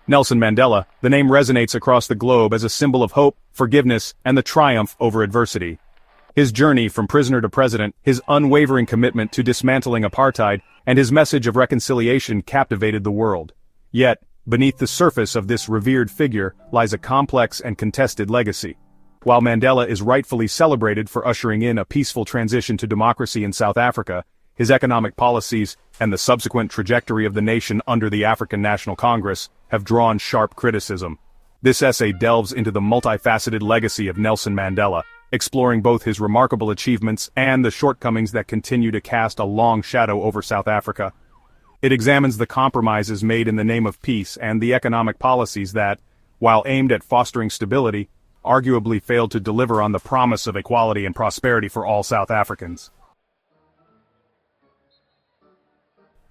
Nelson Mandela, the name resonates across the globe as a symbol of hope, forgiveness, and the triumph over adversity. His journey from prisoner to president, his unwavering commitment to dismantling apartheid, and his message of reconciliation captivated the world. Yet, beneath the surface of this revered figure lies a complex and contested legacy. While Mandela is rightfully celebrated for ushering in a peaceful transition to democracy in South Africa, his economic policies and the subsequent trajectory of the nation under the African National Congress have drawn sharp criticism. This essay delves into the multifaceted legacy of Nelson Mandela, exploring both his remarkable achievements and the shortcomings that continue to cast a long shadow over South Africa. It examines the compromises made in the name of peace and the economic policies that, while aimed at fostering stability, arguably failed to deliver on the promise of equality and prosperity for all South Africans.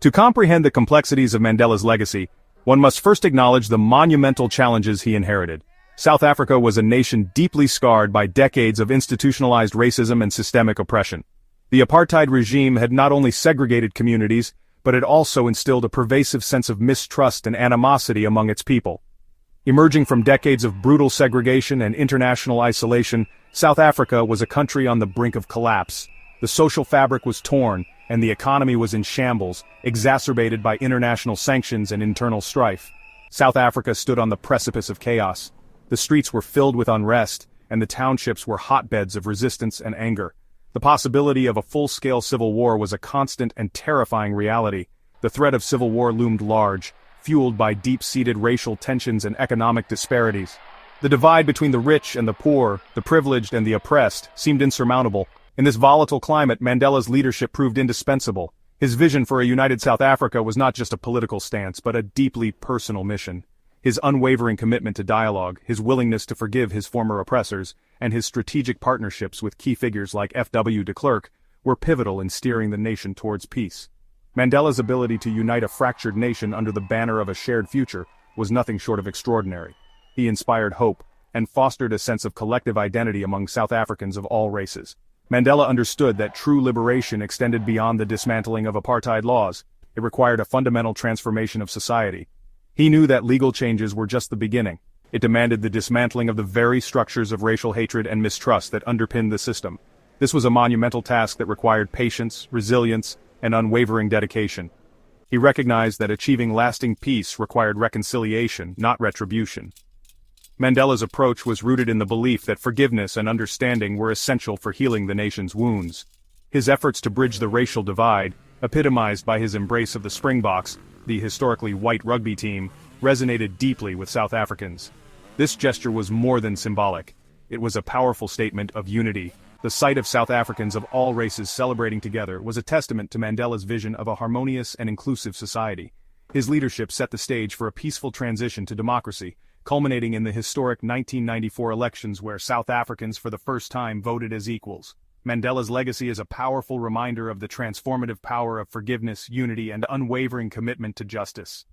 To comprehend the complexities of Mandela's legacy, one must first acknowledge the monumental challenges he inherited. South Africa was a nation deeply scarred by decades of institutionalized racism and systemic oppression. The apartheid regime had not only segregated communities, but it also instilled a pervasive sense of mistrust and animosity among its people. Emerging from decades of brutal segregation and international isolation, South Africa was a country on the brink of collapse. The social fabric was torn, and the economy was in shambles, exacerbated by international sanctions and internal strife. South Africa stood on the precipice of chaos. The streets were filled with unrest, and the townships were hotbeds of resistance and anger. The possibility of a full-scale civil war was a constant and terrifying reality. The threat of civil war loomed large, fueled by deep-seated racial tensions and economic disparities. The divide between the rich and the poor, the privileged and the oppressed, seemed insurmountable. In this volatile climate, Mandela's leadership proved indispensable. His vision for a united South Africa was not just a political stance, but a deeply personal mission. His unwavering commitment to dialogue, his willingness to forgive his former oppressors, and his strategic partnerships with key figures like F.W. de Klerk were pivotal in steering the nation towards peace. Mandela's ability to unite a fractured nation under the banner of a shared future was nothing short of extraordinary. He inspired hope and fostered a sense of collective identity among South Africans of all races. Mandela understood that true liberation extended beyond the dismantling of apartheid laws. It required a fundamental transformation of society. He knew that legal changes were just the beginning. It demanded the dismantling of the very structures of racial hatred and mistrust that underpinned the system. This was a monumental task that required patience, resilience, and unwavering dedication. He recognized that achieving lasting peace required reconciliation, not retribution. Mandela's approach was rooted in the belief that forgiveness and understanding were essential for healing the nation's wounds. His efforts to bridge the racial divide, epitomized by his embrace of the Springboks, the historically white rugby team, resonated deeply with South Africans. This gesture was more than symbolic. It was a powerful statement of unity. The sight of South Africans of all races celebrating together was a testament to Mandela's vision of a harmonious and inclusive society. His leadership set the stage for a peaceful transition to democracy, culminating in the historic 1994 elections where South Africans for the first time voted as equals. Mandela's legacy is a powerful reminder of the transformative power of forgiveness, unity, and unwavering commitment to justice.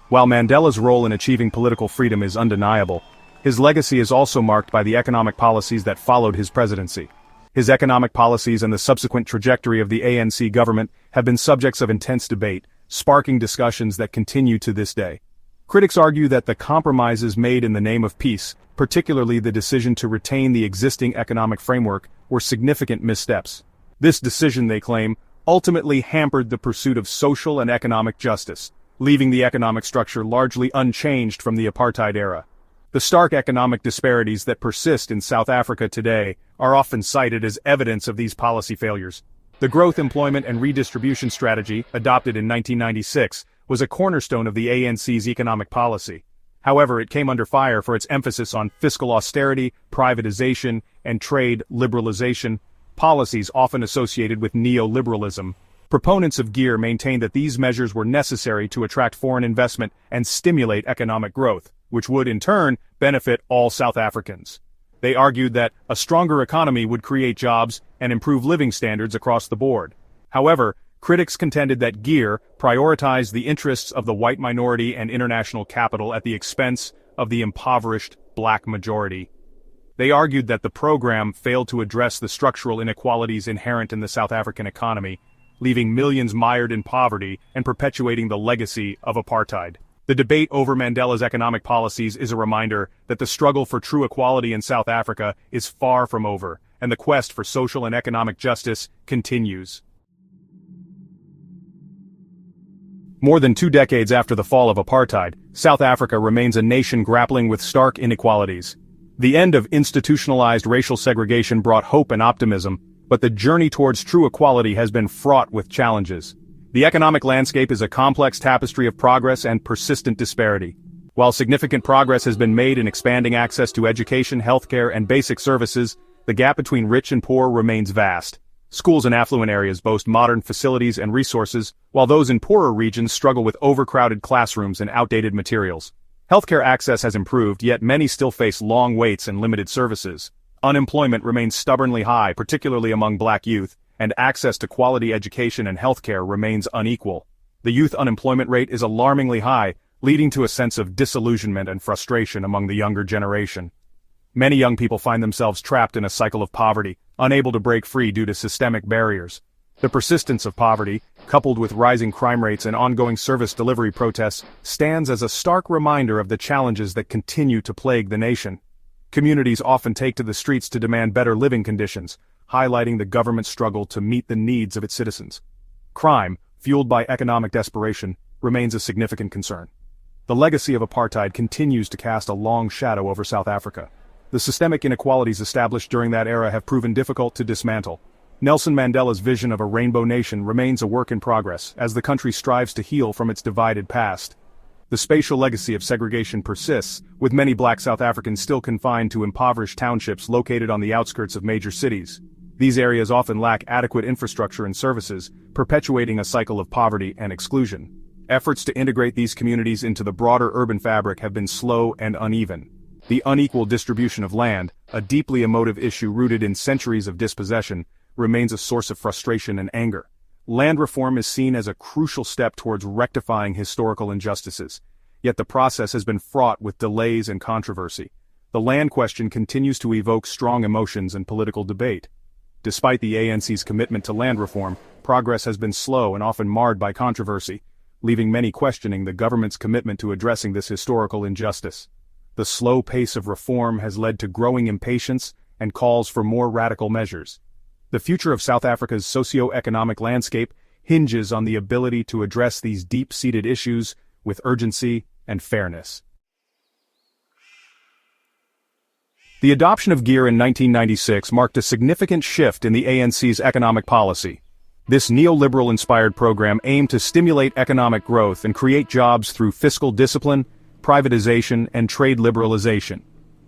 While Mandela's role in achieving political freedom is undeniable, his legacy is also marked by the economic policies that followed his presidency. His economic policies and the subsequent trajectory of the ANC government have been subjects of intense debate, sparking discussions that continue to this day. Critics argue that the compromises made in the name of peace, particularly the decision to retain the existing economic framework, were significant missteps. This decision, they claim, ultimately hampered the pursuit of social and economic justice, leaving the economic structure largely unchanged from the apartheid era. The stark economic disparities that persist in South Africa today are often cited as evidence of these policy failures. The growth, employment, and redistribution strategy, adopted in 1996, was a cornerstone of the ANC's economic policy. However, it came under fire for its emphasis on fiscal austerity, privatization, and trade liberalization, policies often associated with neoliberalism. Proponents of GEAR maintained that these measures were necessary to attract foreign investment and stimulate economic growth, which would in turn benefit all South Africans. They argued that a stronger economy would create jobs and improve living standards across the board. However, critics contended that GEAR prioritized the interests of the white minority and international capital at the expense of the impoverished black majority. They argued that the program failed to address the structural inequalities inherent in the South African economy, leaving millions mired in poverty and perpetuating the legacy of apartheid. The debate over Mandela's economic policies is a reminder that the struggle for true equality in South Africa is far from over, and the quest for social and economic justice continues. More than 2 decades after the fall of apartheid, South Africa remains a nation grappling with stark inequalities. The end of institutionalized racial segregation brought hope and optimism, but the journey towards true equality has been fraught with challenges. The economic landscape is a complex tapestry of progress and persistent disparity. While significant progress has been made in expanding access to education, healthcare, and basic services, the gap between rich and poor remains vast. Schools in affluent areas boast modern facilities and resources, while those in poorer regions struggle with overcrowded classrooms and outdated materials. Healthcare access has improved, yet many still face long waits and limited services. Unemployment remains stubbornly high, particularly among black youth, and access to quality education and healthcare remains unequal. The youth unemployment rate is alarmingly high, leading to a sense of disillusionment and frustration among the younger generation. Many young people find themselves trapped in a cycle of poverty, unable to break free due to systemic barriers. The persistence of poverty, coupled with rising crime rates and ongoing service delivery protests, stands as a stark reminder of the challenges that continue to plague the nation. Communities often take to the streets to demand better living conditions, highlighting the government's struggle to meet the needs of its citizens. Crime, fueled by economic desperation, remains a significant concern. The legacy of apartheid continues to cast a long shadow over South Africa. The systemic inequalities established during that era have proven difficult to dismantle. Nelson Mandela's vision of a rainbow nation remains a work in progress as the country strives to heal from its divided past. The spatial legacy of segregation persists, with many black South Africans still confined to impoverished townships located on the outskirts of major cities. These areas often lack adequate infrastructure and services, perpetuating a cycle of poverty and exclusion. Efforts to integrate these communities into the broader urban fabric have been slow and uneven. The unequal distribution of land, a deeply emotive issue rooted in centuries of dispossession, remains a source of frustration and anger. Land reform is seen as a crucial step towards rectifying historical injustices, yet the process has been fraught with delays and controversy. The land question continues to evoke strong emotions and political debate. Despite the ANC's commitment to land reform, progress has been slow and often marred by controversy, leaving many questioning the government's commitment to addressing this historical injustice. The slow pace of reform has led to growing impatience and calls for more radical measures. The future of South Africa's socio-economic landscape hinges on the ability to address these deep-seated issues with urgency and fairness. The adoption of GEAR in 1996 marked a significant shift in the ANC's economic policy. This neoliberal-inspired program aimed to stimulate economic growth and create jobs through fiscal discipline, privatization, and trade liberalization.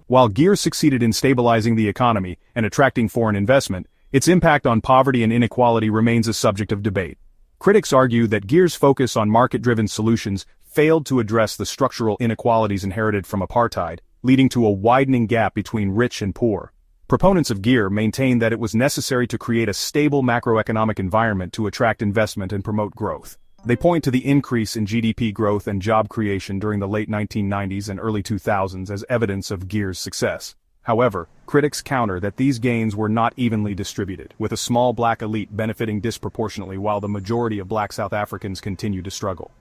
While GEAR succeeded in stabilizing the economy and attracting foreign investment, its impact on poverty and inequality remains a subject of debate. Critics argue that GEAR's focus on market-driven solutions failed to address the structural inequalities inherited from apartheid, leading to a widening gap between rich and poor. Proponents of GEAR maintain that it was necessary to create a stable macroeconomic environment to attract investment and promote growth. They point to the increase in GDP growth and job creation during the late 1990s and early 2000s as evidence of GEAR's success. However, critics counter that these gains were not evenly distributed, with a small black elite benefiting disproportionately while the majority of black South Africans continue to struggle.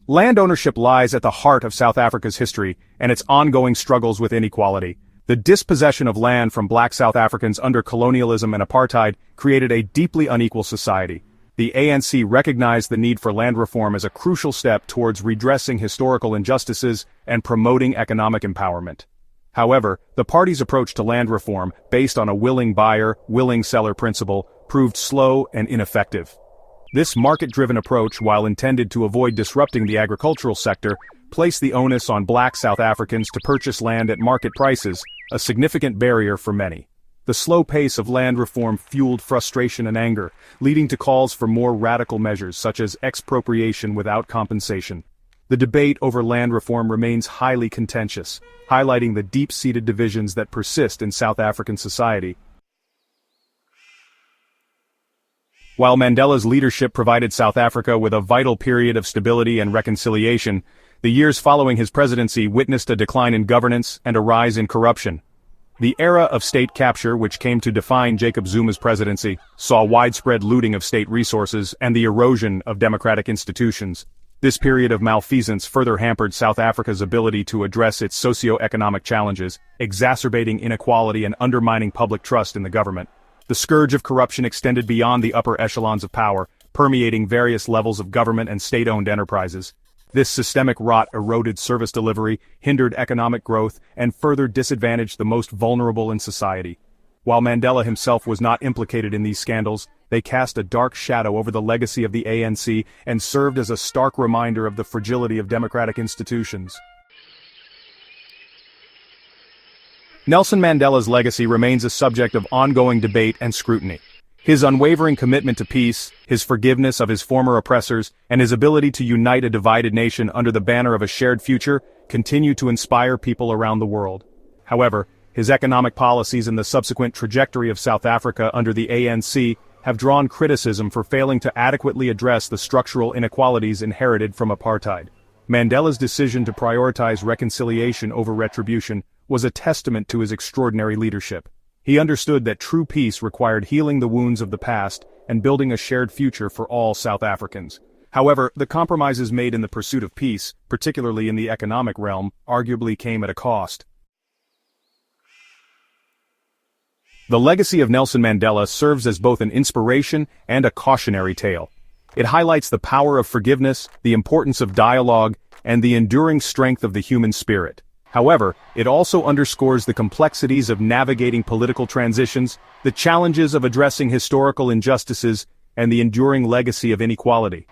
Land ownership lies at the heart of South Africa's history and its ongoing struggles with inequality. The dispossession of land from black South Africans under colonialism and apartheid created a deeply unequal society. The ANC recognized the need for land reform as a crucial step towards redressing historical injustices and promoting economic empowerment. However, the party's approach to land reform, based on a willing buyer, willing seller principle, proved slow and ineffective. This market-driven approach, while intended to avoid disrupting the agricultural sector, placed the onus on black South Africans to purchase land at market prices, a significant barrier for many. The slow pace of land reform fueled frustration and anger, leading to calls for more radical measures such as expropriation without compensation. The debate over land reform remains highly contentious, highlighting the deep-seated divisions that persist in South African society. While Mandela's leadership provided South Africa with a vital period of stability and reconciliation, the years following his presidency witnessed a decline in governance and a rise in corruption. The era of state capture, which came to define Jacob Zuma's presidency, saw widespread looting of state resources and the erosion of democratic institutions. This period of malfeasance further hampered South Africa's ability to address its socio-economic challenges, exacerbating inequality and undermining public trust in the government. The scourge of corruption extended beyond the upper echelons of power, permeating various levels of government and state-owned enterprises. This systemic rot eroded service delivery, hindered economic growth, and further disadvantaged the most vulnerable in society. While Mandela himself was not implicated in these scandals, they cast a dark shadow over the legacy of the ANC and served as a stark reminder of the fragility of democratic institutions. Nelson Mandela's legacy remains a subject of ongoing debate and scrutiny. His unwavering commitment to peace, his forgiveness of his former oppressors, and his ability to unite a divided nation under the banner of a shared future continue to inspire people around the world. However, his economic policies and the subsequent trajectory of South Africa under the ANC have drawn criticism for failing to adequately address the structural inequalities inherited from apartheid. Mandela's decision to prioritize reconciliation over retribution was a testament to his extraordinary leadership. He understood that true peace required healing the wounds of the past and building a shared future for all South Africans. However, the compromises made in the pursuit of peace, particularly in the economic realm, arguably came at a cost. The legacy of Nelson Mandela serves as both an inspiration and a cautionary tale. It highlights the power of forgiveness, the importance of dialogue, and the enduring strength of the human spirit. However, it also underscores the complexities of navigating political transitions, the challenges of addressing historical injustices, and the enduring legacy of inequality.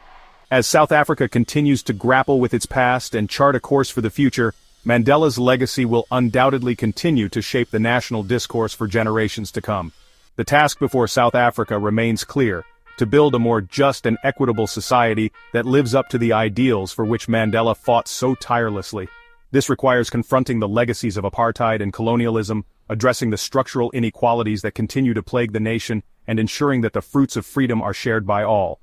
As South Africa continues to grapple with its past and chart a course for the future, Mandela's legacy will undoubtedly continue to shape the national discourse for generations to come. The task before South Africa remains clear: to build a more just and equitable society that lives up to the ideals for which Mandela fought so tirelessly. This requires confronting the legacies of apartheid and colonialism, addressing the structural inequalities that continue to plague the nation, and ensuring that the fruits of freedom are shared by all.